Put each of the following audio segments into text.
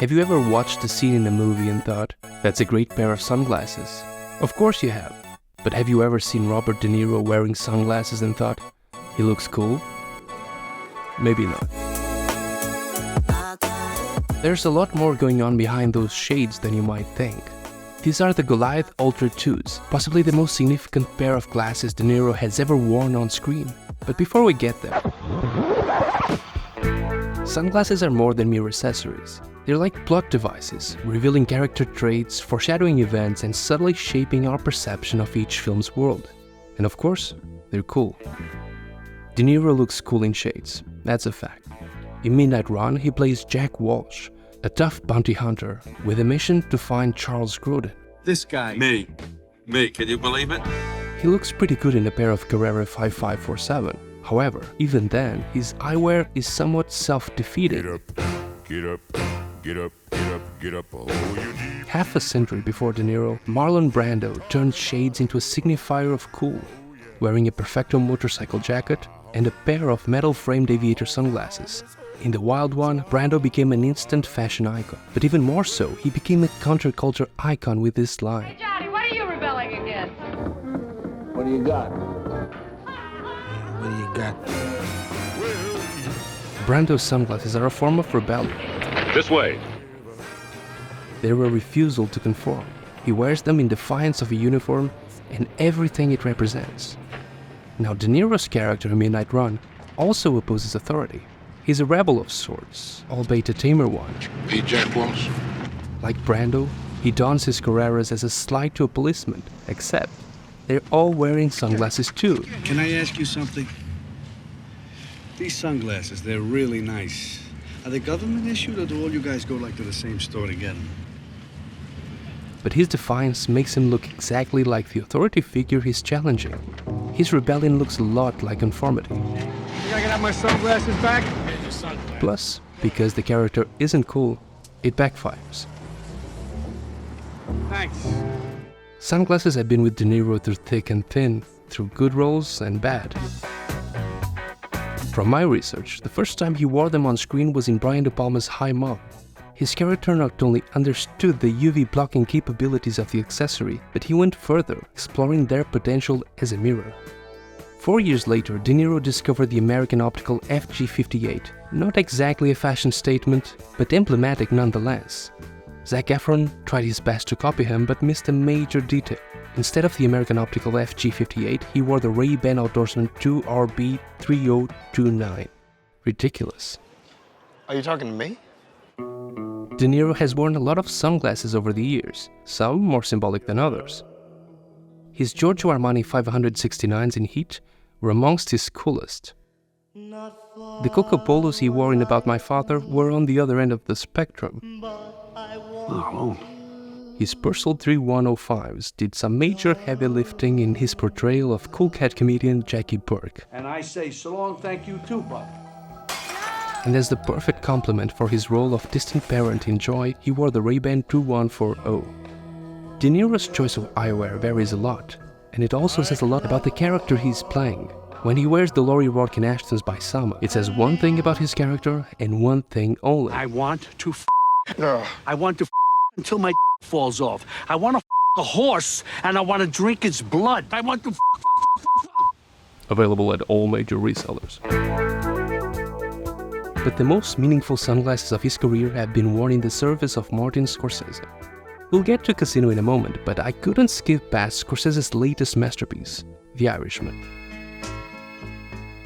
Have you ever watched a scene in a movie and thought, that's a great pair of sunglasses? Of course you have. But have you ever seen Robert De Niro wearing sunglasses and thought, he looks cool? Maybe not. There's a lot more going on behind those shades than you might think. These are the Goliath Ultra 2s, possibly the most significant pair of glasses De Niro has ever worn on screen. But before we get there, sunglasses are more than mere accessories. They're like plot devices, revealing character traits, foreshadowing events, and subtly shaping our perception of each film's world. And of course, they're cool. De Niro looks cool in shades, that's a fact. In Midnight Run, he plays Jack Walsh, a tough bounty hunter with a mission to find Charles Grodin. This guy. Me, can you believe it? He looks pretty good in a pair of Carrera 5547. However, even then, his eyewear is somewhat self-defeating. Get up, get up, get up, get up, oh you need. Half a century before De Niro, Marlon Brando turned shades into a signifier of cool, wearing a Perfecto motorcycle jacket and a pair of metal-framed aviator sunglasses. In The Wild One, Brando became an instant fashion icon, but even more so, he became a counterculture icon with this line. Hey Johnny, what are you rebelling against? What do you got? What do you got? Brando's sunglasses are a form of rebellion. This way. They're a refusal to conform. He wears them in defiance of a uniform and everything it represents. Now, De Niro's character in Midnight Run also opposes authority. He's a rebel of sorts, albeit a tamer one. Hey, Jack Walsh. Like Brando, he dons his Carreras as a slight to a policeman, except they're all wearing sunglasses too. Can I ask you something? These sunglasses, they're really nice. Are they government issued, or do all you guys go like to the same store to get them? But his defiance makes him look exactly like the authority figure he's challenging. His rebellion looks a lot like conformity. Think I can have my sunglasses back? Plus, because the character isn't cool, it backfires. Thanks. Sunglasses have been with De Niro through thick and thin, through good roles and bad. From my research, the first time he wore them on screen was in Brian De Palma's High Mob. His character not only understood the UV blocking capabilities of the accessory, but he went further, exploring their potential as a mirror. 4 years later, De Niro discovered the American Optical FG58. Not exactly a fashion statement, but emblematic nonetheless. Zac Efron tried his best to copy him, but missed a major detail. Instead of the American Optical FG58, he wore the Ray-Ban Outdoorsman 2RB3029. Ridiculous. Are you talking to me? De Niro has worn a lot of sunglasses over the years, some more symbolic than others. His Giorgio Armani 569s in Heat were amongst his coolest. The Coco Polos he wore in About My Father were on the other end of the spectrum. His Purcell 3105s did some major heavy lifting in his portrayal of cool cat comedian Jackie Burke. And I say so long, thank you too, Buck. And as the perfect complement for his role of distant parent in Joy, he wore the Ray-Ban 2140. De Niro's choice of eyewear varies a lot, and it also says a lot about the character he's playing. When he wears the Laurie Rodkin Ashton's by Sama, it says one thing about his character and one thing only. I want to I want to until my falls off. I want to a horse, and I want to drink its blood. I want to Available at all major resellers. But the most meaningful sunglasses of his career have been worn in the service of Martin Scorsese. We'll get to Casino in a moment, but I couldn't skip past Scorsese's latest masterpiece, The Irishman.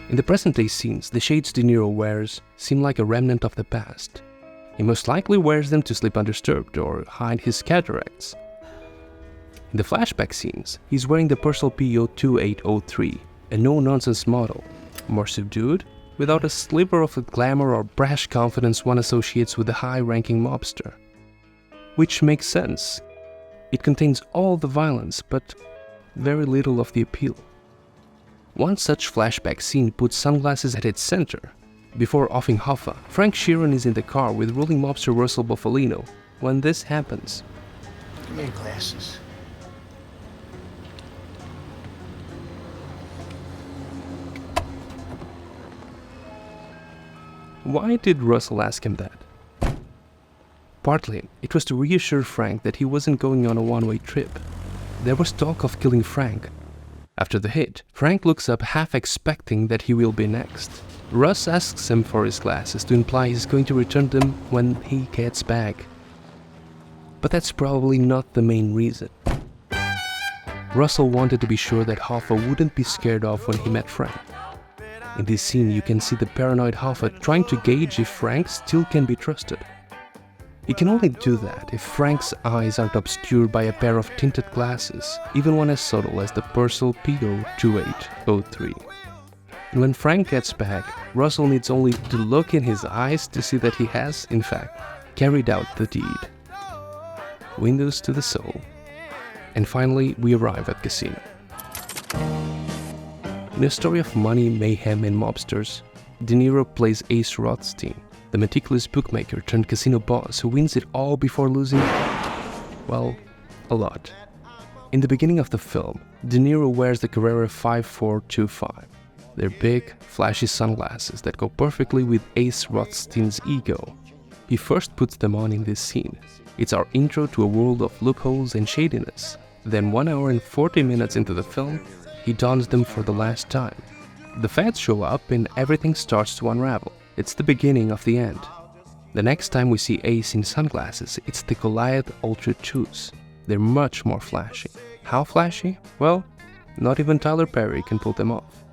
In the present-day scenes, the shades De Niro wears seem like a remnant of the past. He most likely wears them to sleep undisturbed or hide his cataracts. In the flashback scenes, he's wearing the Purcell PO 2803, a no-nonsense model, more subdued, without a sliver of the glamour or brash confidence one associates with the high-ranking mobster. Which makes sense. It contains all the violence, but very little of the appeal. One such flashback scene puts sunglasses at its center. Before offing Hoffa, Frank Sheeran is in the car with ruling mobster Russell Bufalino when this happens. Give me your glasses. Why did Russell ask him that? Partly, it was to reassure Frank that he wasn't going on a one-way trip. There was talk of killing Frank. After the hit, Frank looks up half expecting that he will be next. Russ asks him for his glasses to imply he's going to return them when he gets back. But that's probably not the main reason. Russell wanted to be sure that Hoffa wouldn't be scared off when he met Frank. In this scene, you can see the paranoid Hoffa trying to gauge if Frank still can be trusted. He can only do that if Frank's eyes aren't obscured by a pair of tinted glasses, even one as subtle as the Purcell PO2803. And when Frank gets back, Russell needs only to look in his eyes to see that he has, in fact, carried out the deed. Windows to the soul. And finally, we arrive at Casino. In a story of money, mayhem, and mobsters, De Niro plays Ace Rothstein, the meticulous bookmaker turned casino boss who wins it all before losing, well, a lot. In the beginning of the film, De Niro wears the Carrera 5425. They're big, flashy sunglasses that go perfectly with Ace Rothstein's ego. He first puts them on in this scene. It's our intro to a world of loopholes and shadiness. Then 1 hour and 40 minutes into the film, he dons them for the last time. The feds show up and everything starts to unravel. It's the beginning of the end. The next time we see Ace in sunglasses, it's the Goliath Ultra 2s. They're much more flashy. How flashy? Well, not even Tyler Perry can pull them off.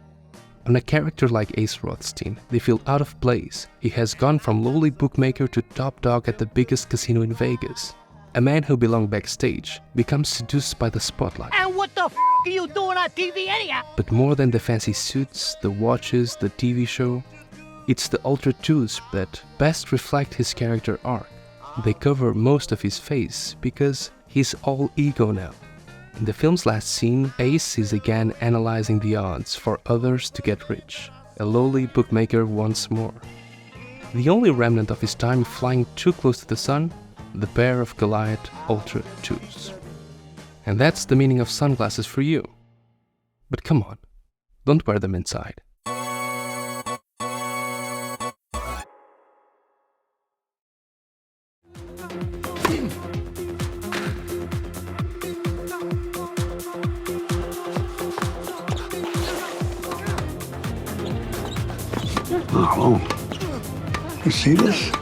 On a character like Ace Rothstein, they feel out of place. He has gone from lowly bookmaker to top dog at the biggest casino in Vegas. A man who belonged backstage becomes seduced by the spotlight. And what the are you doing on TV anyhow? But more than the fancy suits, the watches, the TV show, it's the Ultra 2s that best reflect his character arc. They cover most of his face because he's all ego now. In the film's last scene, Ace is again analyzing the odds for others to get rich, a lowly bookmaker once more. The only remnant of his time flying too close to the sun, the pair of Goliath Ultra 2s. And that's the meaning of sunglasses for you. But come on, don't wear them inside. Oh, hello. You see this?